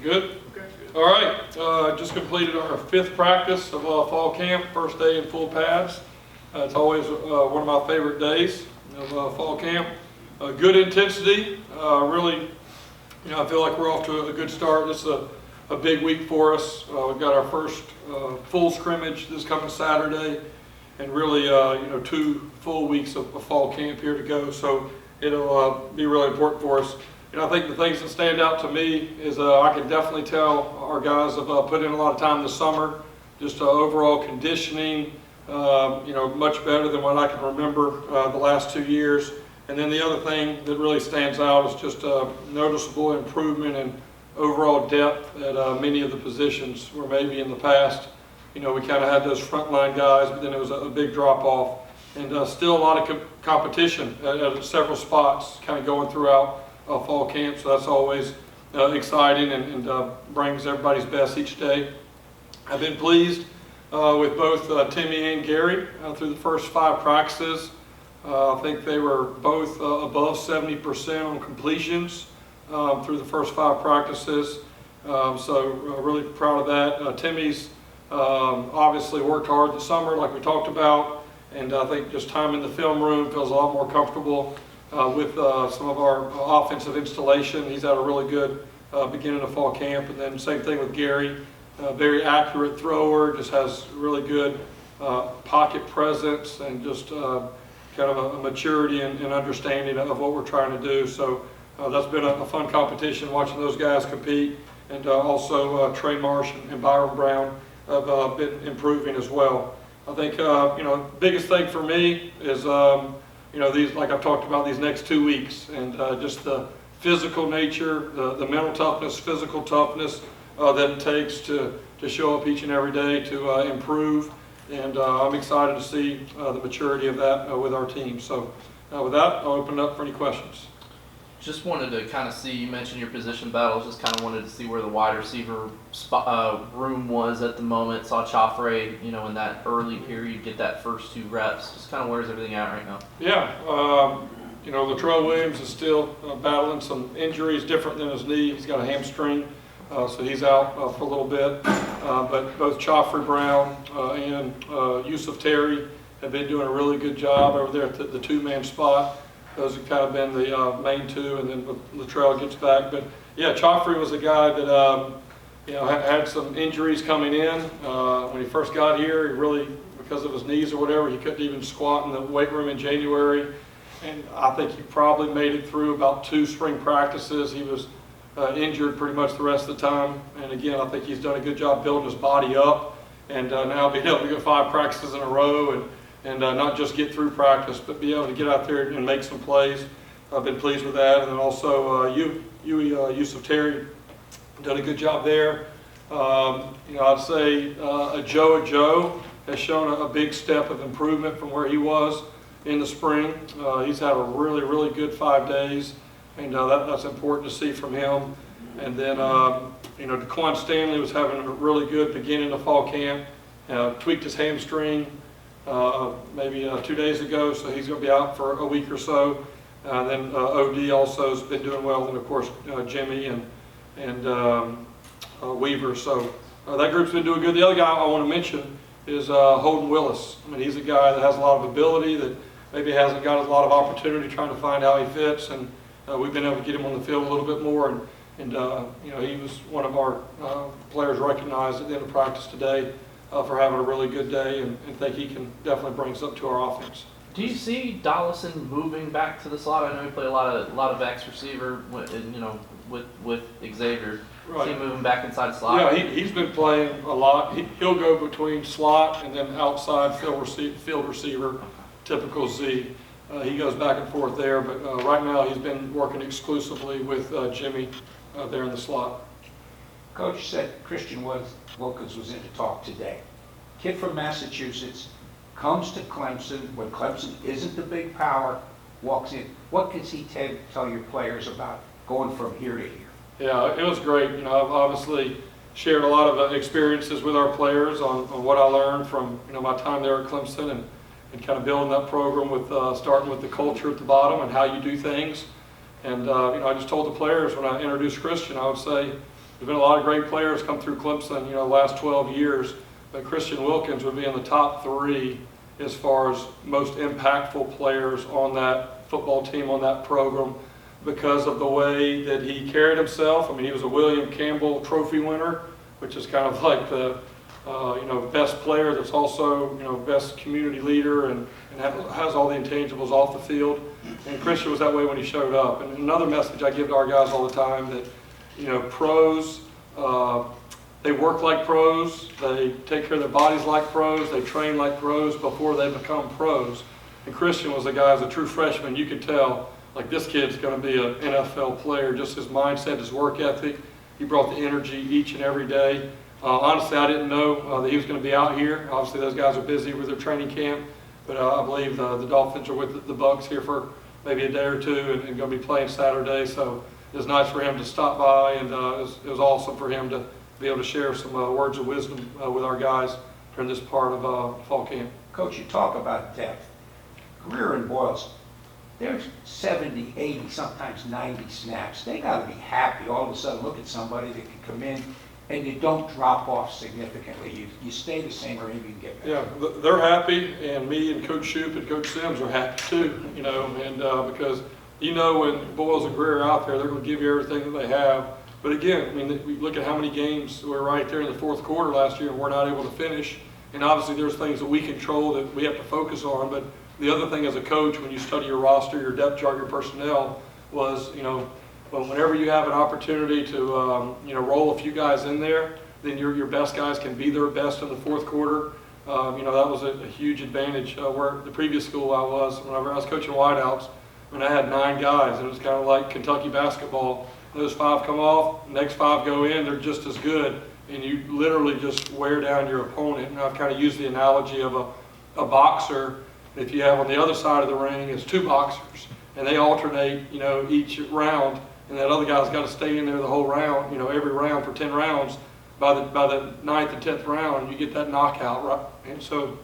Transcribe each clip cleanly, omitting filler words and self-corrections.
Good? Okay. All right, just completed our 5th practice of fall camp, first day in full pads. It's always one of my favorite days of fall camp. Good intensity, really, I feel like we're off to a good start. This is a big week for us. We've got our first full scrimmage this coming Saturday, and really, 2 full weeks of fall camp here to go. So it'll be really important for us. I think the things that stand out to me is I can definitely tell our guys have put in a lot of time this summer. Just overall conditioning, much better than what I can remember the last 2 years. And then the other thing that really stands out is just a noticeable improvement in overall depth at many of the positions where maybe in the past, we kind of had those frontline guys, but then it was a big drop off. And still a lot of competition at several spots kind of going throughout fall camp, so that's always exciting and brings everybody's best each day. I've been pleased with both Timmy and Gary through the first 5 practices. I think they were both above 70% on completions through the first 5 practices, so really proud of that. Timmy's obviously worked hard this summer like we talked about, and I think just time in the film room feels a lot more comfortable with some of our offensive installation. He's had a really good beginning of fall camp. And then same thing with Gary, very accurate thrower, just has really good pocket presence and just kind of a maturity and understanding of what we're trying to do. So that's been a fun competition watching those guys compete. And also Trey, Marsh and Byron Brown have been improving as well. I think biggest thing for me is these, like I've talked about, these next 2 weeks, and just the physical nature, the mental toughness, physical toughness that it takes to show up each and every day to improve. And I'm excited to see the maturity of that with our team. So with that, I'll open it up for any questions. Just wanted to kind of see, you mentioned your position battles, just kind of wanted to see where the wide receiver room was at the moment. Saw Chafre, in that early period get that first 2 reps. Just kind of where's everything at right now? Yeah, Latrell Williams is still battling some injuries different than his knee. He's got a hamstring, so he's out for a little bit. But both Chafre Brown and USF Terry have been doing a really good job over there at the 2-man spot. Those have kind of been the main 2, and then Latrell gets back. But yeah, Chafre was a guy that had some injuries coming in when he first got here. He really, because of his knees or whatever, he couldn't even squat in the weight room in January. And I think he probably made it through about 2 spring practices. He was injured pretty much the rest of the time. And again, I think he's done a good job building his body up, and now being able to get 5 practices in a row and not just get through practice, but be able to get out there and make some plays. I've been pleased with that. And then also USF Terry done a good job there. I'd say Joe has shown a big step of improvement from where he was in the spring. He's had a really, really good 5 days, and that's important to see from him. And then, DeQuan Stanley was having a really good beginning of fall camp. Tweaked his hamstring maybe 2 days ago, so he's going to be out for a week or so. Then OD also has been doing well, and of course Jimmy and Weaver. So that group's been doing good. The other guy I want to mention is Holden Willis. I mean, he's a guy that has a lot of ability that maybe hasn't got a lot of opportunity trying to find how he fits, and we've been able to get him on the field a little bit more. And he was one of our players recognized at the end of practice today for having a really good day, and think he can definitely bring something to our offense. Do you see Dollison moving back to the slot? I know he played a lot of X receiver, with Xavier. Right. See him moving back inside the slot? Yeah, he's been playing a lot. He'll go between slot and then outside field receiver, typical Z. He goes back and forth there, but right now he's been working exclusively with Jimmy there in the slot. Coach said Christian Wilkins was in to talk today. Kid from Massachusetts, comes to Clemson when Clemson isn't the big power, walks in. What does he tell your players about going from here to here? Yeah, it was great. I've obviously shared a lot of experiences with our players on what I learned from my time there at Clemson, and kind of building that program with starting with the culture at the bottom and how you do things. And I just told the players when I introduced Christian, I would say, There's been a lot of great players come through Clemson, the last 12 years, but Christian Wilkins would be in the top 3 as far as most impactful players on that football team, on that program, because of the way that he carried himself. I mean, he was a William Campbell Trophy winner, which is kind of like the best player that's also, best community leader and has all the intangibles off the field. And Christian was that way when he showed up. And another message I give to our guys all the time that, pros, they work like pros, they take care of their bodies like pros, they train like pros before they become pros. And Christian was a guy, as a true freshman, you could tell, like, this kid's going to be an NFL player, just his mindset, his work ethic. He brought the energy each and every day. Honestly, I didn't know that he was going to be out here. Obviously, those guys are busy with their training camp, but I believe the Dolphins are with the Bucs here for maybe a day or two and going to be playing Saturday. So it was nice for him to stop by, and it was awesome for him to be able to share some words of wisdom with our guys during this part of fall camp. Coach, you talk about depth. Greer and Boyles, there's 70, 80, sometimes 90 snaps. They got to be happy all of a sudden look at somebody that can come in and you don't drop off significantly. You stay the same or even get better. Yeah, they're happy, and me and Coach Shoup and Coach Sims are happy too, and because when Boyles and Greer are out there, they're going to give you everything that they have. But again, I mean, we look at how many games we're right there in the fourth quarter last year and we're not able to finish. And obviously there's things that we control that we have to focus on. But the other thing as a coach, when you study your roster, your depth chart, your personnel, was, whenever you have an opportunity to, roll a few guys in there, then your best guys can be their best in the fourth quarter. That was a huge advantage where the previous school I was, whenever I was coaching wideouts, when I had 9 guys, and it was kind of like Kentucky basketball. Those 5 come off, next 5 go in, they're just as good, and you literally just wear down your opponent. And I've kind of used the analogy of a boxer. If you have on the other side of the ring is 2 boxers, and they alternate, each round, and that other guy's got to stay in there the whole round, every round for 10 rounds. By the 9th and 10th round, you get that knockout, right? And so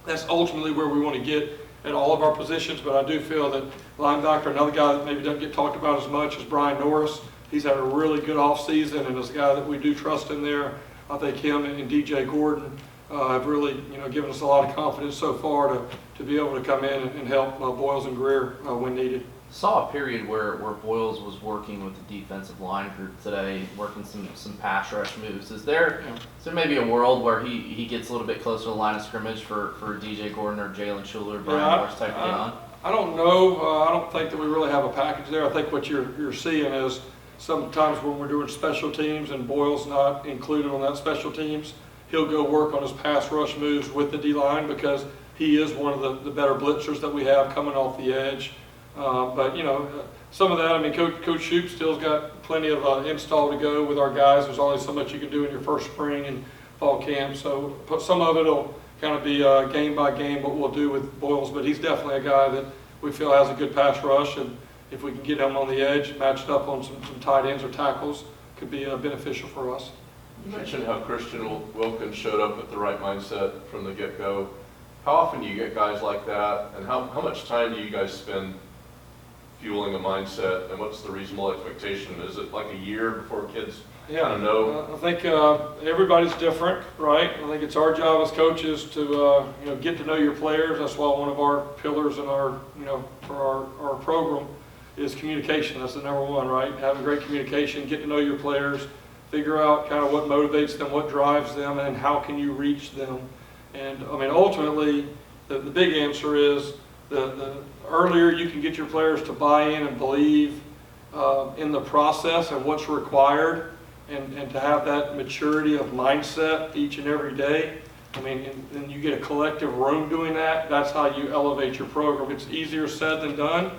that's ultimately where we want to get at all of our positions. But I do feel that linebacker, another guy that maybe doesn't get talked about as much, is Brian Norris. He's had a really good offseason, and is a guy that we do trust in there. I think him and DJ Gordon have really, given us a lot of confidence so far to be able to come in and help Boyles and Greer when needed. Saw a period where Boyles was working with the defensive line group today, working some pass rush moves. Is there maybe a world where he gets a little bit closer to the line of scrimmage for DJ Gordon or Jalen Schuler, Brian Marsh type to get on? I don't know. I don't think that we really have a package there. I think what you're seeing is sometimes when we're doing special teams and Boyle's not included on that special teams, he'll go work on his pass rush moves with the D-line because he is one of the better blitzers that we have coming off the edge. But some of that, I mean, Coach Shoup still's got plenty of install to go with our guys. There's only so much you can do in your first spring and fall camp. So some of it will kind of be game by game what we'll do with Boyles. But he's definitely a guy that we feel has a good pass rush. And if we can get him on the edge, matched up on some tight ends or tackles, could be beneficial for us. You mentioned how Christian Wilkins showed up with the right mindset from the get-go. How often do you get guys like that, and how much time do you guys spend fueling a mindset, and what's the reasonable expectation? Is it like a year before kids kind of know? I think everybody's different, right? I think it's our job as coaches to get to know your players. That's why one of our pillars in our for our program is communication. That's the number one, right? Having great communication, get to know your players, figure out kind of what motivates them, what drives them, and how can you reach them. And I mean, ultimately, the big answer is the earlier you can get your players to buy in and believe in the process and what's required, and to have that maturity of mindset each and every day. I mean, and you get a collective room doing that. That's how you elevate your program. It's easier said than done,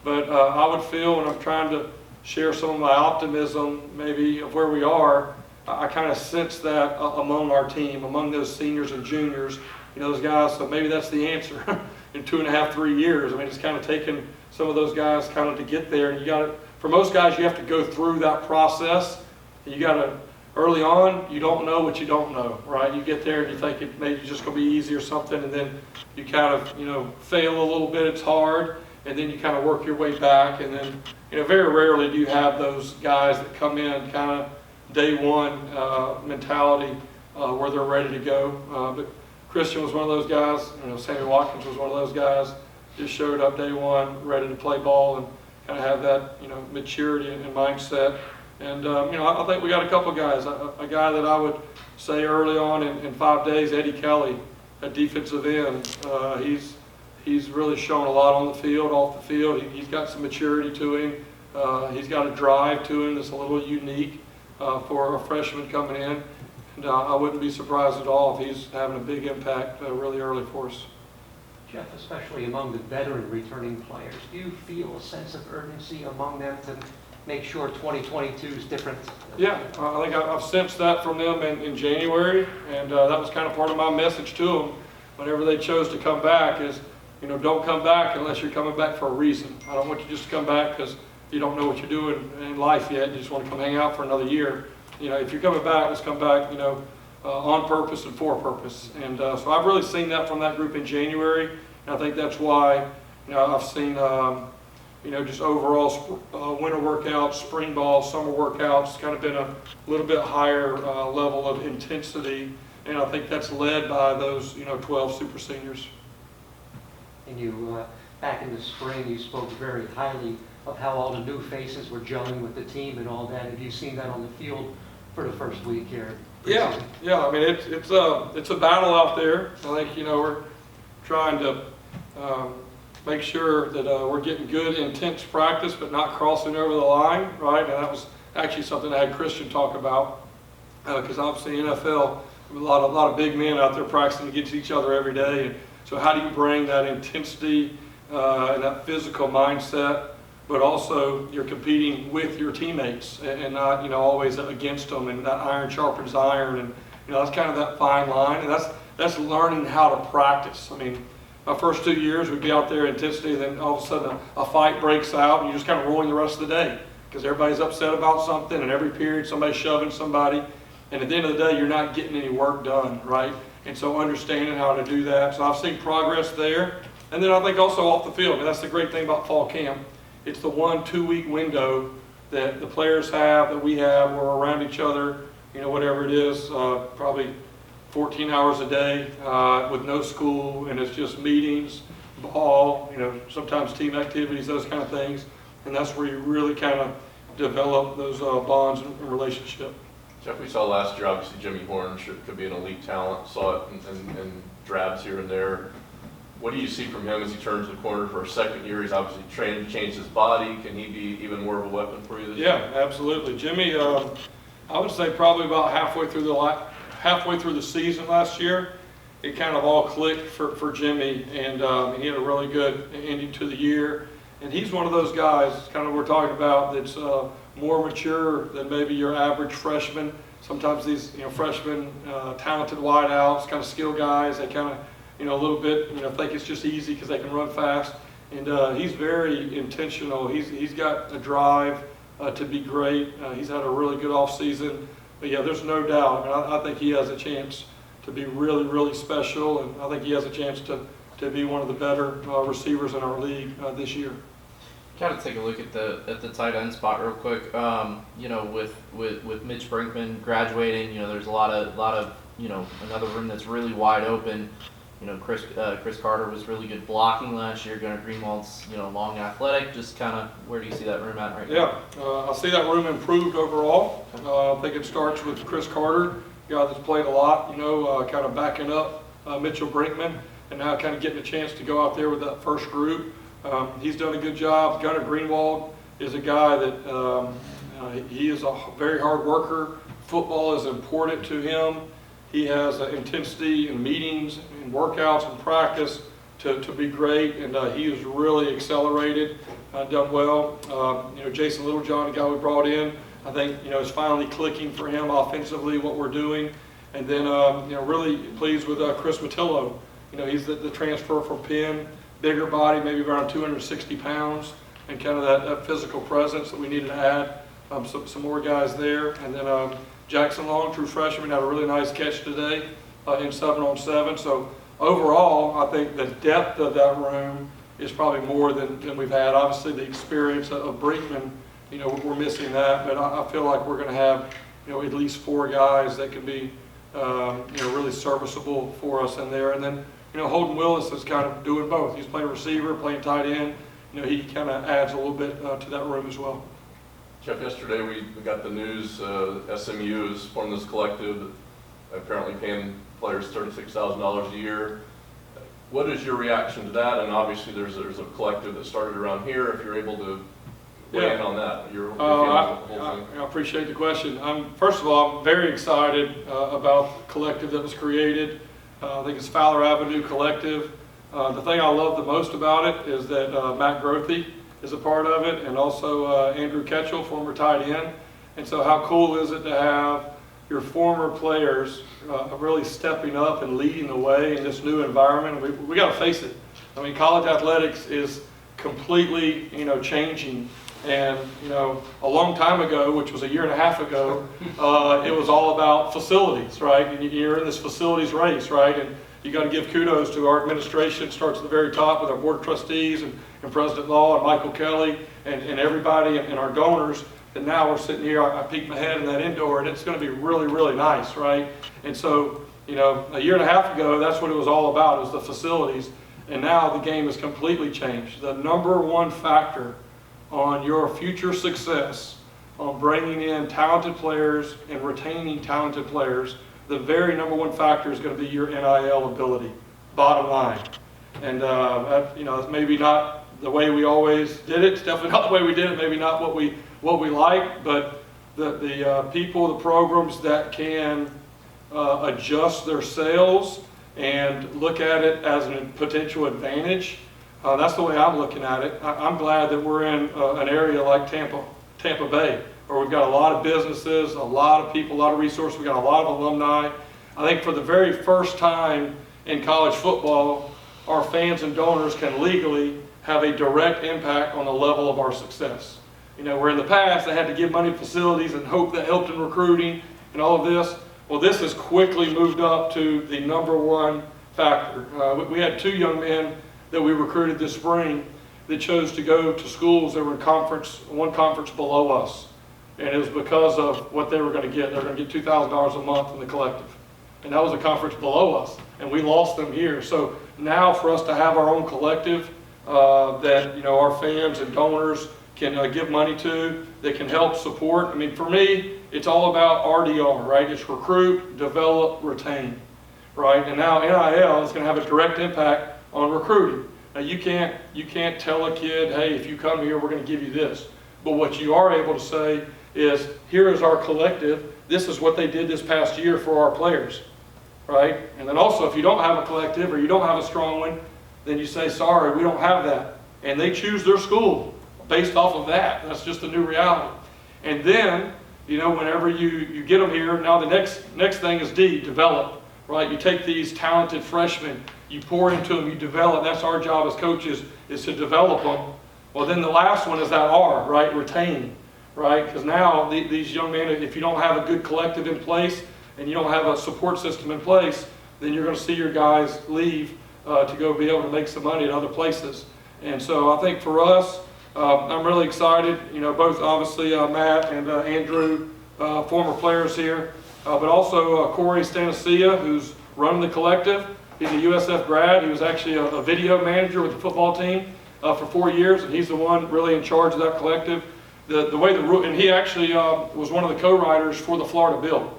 but I would feel when I'm trying to share some of my optimism, maybe of where we are, I kind of sense that among our team, among those seniors and juniors, those guys. So maybe that's the answer in 2.5, 3 years. I mean, it's kind of taken some of those guys kind of to get there. And you got to, for most guys, you have to go through that process. You got to, early on, you don't know what you don't know, right? You get there and you think it maybe just going to be easy or something, and then you kind of, fail a little bit. It's hard, and then you kind of work your way back, and then, very rarely do you have those guys that come in kind of day one mentality where they're ready to go. But Christian was one of those guys. Sammy Watkins was one of those guys. Just showed up day one, ready to play ball and kind of have that maturity and mindset. And I think we got a couple guys. A guy that I would say early on in 5 days, Eddie Kelly, a defensive end. He's really shown a lot on the field, off the field. He's got some maturity to him. He's got a drive to him that's a little unique for a freshman coming in. And I wouldn't be surprised at all if he's having a big impact really early for us. Jeff, especially among the veteran returning players, do you feel a sense of urgency among them to make sure 2022 is different? Yeah, I think I've sensed that from them in January, and that was kind of part of my message to them whenever they chose to come back is, don't come back unless you're coming back for a reason. I don't want you just to come back because you don't know what you're doing in life yet. You just want to come hang out for another year. If you're coming back, let's come back, on purpose and for purpose. And so I've really seen that from that group in January, and I think that's why, I've seen, just overall winter workouts, spring ball, summer workouts, kind of been a little bit higher level of intensity, and I think that's led by those, 12 super seniors. And you, back in the spring, you spoke very highly of how all the new faces were gelling with the team and all that. Have you seen that on the field for the first week here? Yeah. I mean, it's a battle out there. I think we're trying to make sure that we're getting good, intense practice, but not crossing over the line, right? And that was actually something I had Christian talk about because obviously NFL, a lot of big men out there practicing against each other every day. And so how do you bring that intensity and that physical mindset, but also you're competing with your teammates and not always against them, and that iron sharpens iron, and that's kind of that fine line, and that's learning how to practice. I mean, my first 2 years we'd be out there intensity, then all of a sudden a fight breaks out and you're just kind of rolling the rest of the day because everybody's upset about something, and every period somebody's shoving somebody, and at the end of the day you're not getting any work done, right? And so understanding how to do that. So I've seen progress there. And then I think also off the field, and that's the great thing about fall camp. It's the 1-2 week window that the players have, that we have, where we're around each other, whatever it is, probably 14 hours a day with no school, and it's just meetings, ball, sometimes team activities, those kind of things. And that's where you really kind of develop those bonds and relationship. Jeff, we saw last year, obviously Jimmy Horn could be an elite talent, saw it in drabs here and there. What do you see from him as he turns the corner for a second year? He's obviously trained, changed his body. Can he be even more of a weapon for you this year? Yeah, absolutely. Jimmy, I would say probably about halfway through the season last year, it kind of all clicked for Jimmy, and he had a really good ending to the year. And he's one of those guys, kind of we're talking about, that's more mature than maybe your average freshman. Sometimes these freshmen, talented wideouts, kind of skill guys, they kind of a little bit think it's just easy because they can run fast. And he's very intentional. He's got a drive to be great. He's had a really good off season. But yeah, there's no doubt. I think he has a chance to be really, really special, and I think he has a chance to be one of the better receivers in our league this year. Kind of take a look at the tight end spot real quick. With Mitch Brinkman graduating, there's a lot of another room that's really wide open. Chris Carter was really good blocking last year. Gunnar Greenwald's long athletic. Just kind of where do you see that room at right now? Yeah, I see that room improved overall. I think it starts with Chris Carter, a guy that's played a lot. Kind of backing up Mitchell Brinkman, and now kind of getting a chance to go out there with that first group. He's done a good job. Gunnar Greenwald is a guy that he is a very hard worker. Football is important to him. He has intensity in meetings and workouts and practice to be great, and he has really accelerated, done well. Jason Littlejohn, a guy we brought in, I think is finally clicking for him offensively what we're doing. And then really pleased with Chris Matillo. He's the transfer from Penn. Bigger body, maybe around 260 pounds, and kind of that physical presence that we needed to add. Some more guys there. And then Jackson Long, true freshman, had a really nice catch today in 7-on-7. So overall, I think the depth of that room is probably more than we've had. Obviously, the experience of Brinkman, we're missing that. But I feel like we're going to have at least 4 guys that can be, really serviceable for us in there. And then, Holden Willis is kind of doing both. He's playing receiver, playing tight end. He kind of adds a little bit to that room as well. Jeff, yesterday we got the news, SMU has formed this collective, apparently paying players $36,000 a year. What is your reaction to that? And obviously there's a collective that started around here. If you're able to weigh in on that, your I appreciate the question. First of all, I'm very excited about the collective that was created. I think it's Fowler Avenue Collective. The thing I love the most about it is that Matt Grothy is a part of it, and also Andrew Ketchell, former tight end. And so how cool is it to have your former players really stepping up and leading the way in this new environment? We got to face it. I mean, college athletics is completely, changing. And, a long time ago, which was a year and a half ago, it was all about facilities, right? And you're in this facilities race, right? And you got to give kudos to our administration. It starts at the very top with our board of trustees and President Law and Michael Kelly and everybody and our donors. And now we're sitting here, I peeked my head in that indoor, and it's going to be really, really nice, right? And so, a year and a half ago, that's what it was all about, is the facilities. And now the game has completely changed. The number one factor on your future success, on bringing in talented players and retaining talented players, the very number one factor is going to be your NIL ability, bottom line. And it's maybe not the way we always did it. It's definitely not the way we did it. Maybe not what we like, but the people, the programs that can adjust their sales and look at it as a potential advantage. That's the way I'm looking at it. I'm glad that we're in an area like Tampa Bay, where we've got a lot of businesses, a lot of people, a lot of resources. We've got a lot of alumni. I think for the very first time in college football, our fans and donors can legally have a direct impact on the level of our success. Where in the past they had to give money to facilities and hope that helped in recruiting and all of this. Well, this has quickly moved up to the number one factor. We had 2 young men that we recruited this spring that chose to go to schools that were in one conference below us. And it was because of what they were going to get. They were going to get $2,000 a month in the collective. And that was a conference below us. And we lost them here. So now for us to have our own collective that, our fans and donors can give money to, that can help support. I mean, for me, it's all about RDR, right? It's recruit, develop, retain, right? And now NIL is going to have a direct impact on recruiting. Now you can't tell a kid, hey, if you come here, we're going to give you this. But what you are able to say is, here is our collective. This is what they did this past year for our players, right? And then also, if you don't have a collective or you don't have a strong one, then you say, sorry, we don't have that. And they choose their school based off of that. That's just a new reality. And then, whenever you get them here, now the next thing is D, develop, right? You take these talented freshmen, you pour into them, you develop. That's our job as coaches, is to develop them. Well, then the last one is that R, right? Retain, right? Because now these young men, if you don't have a good collective in place and you don't have a support system in place, then you're going to see your guys leave to go be able to make some money at other places. And so I think for us, I'm really excited. Both obviously Matt and Andrew, former players here, but also Corey Stanacia, who's running the collective. He's a USF grad. He was actually a video manager with the football team for 4 years, and he's the one really in charge of that collective. And he actually was one of the co-writers for the Florida bill.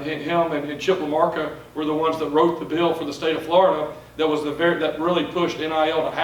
Him and Chip LaMarca were the ones that wrote the bill for the state of Florida that really pushed NIL to happen.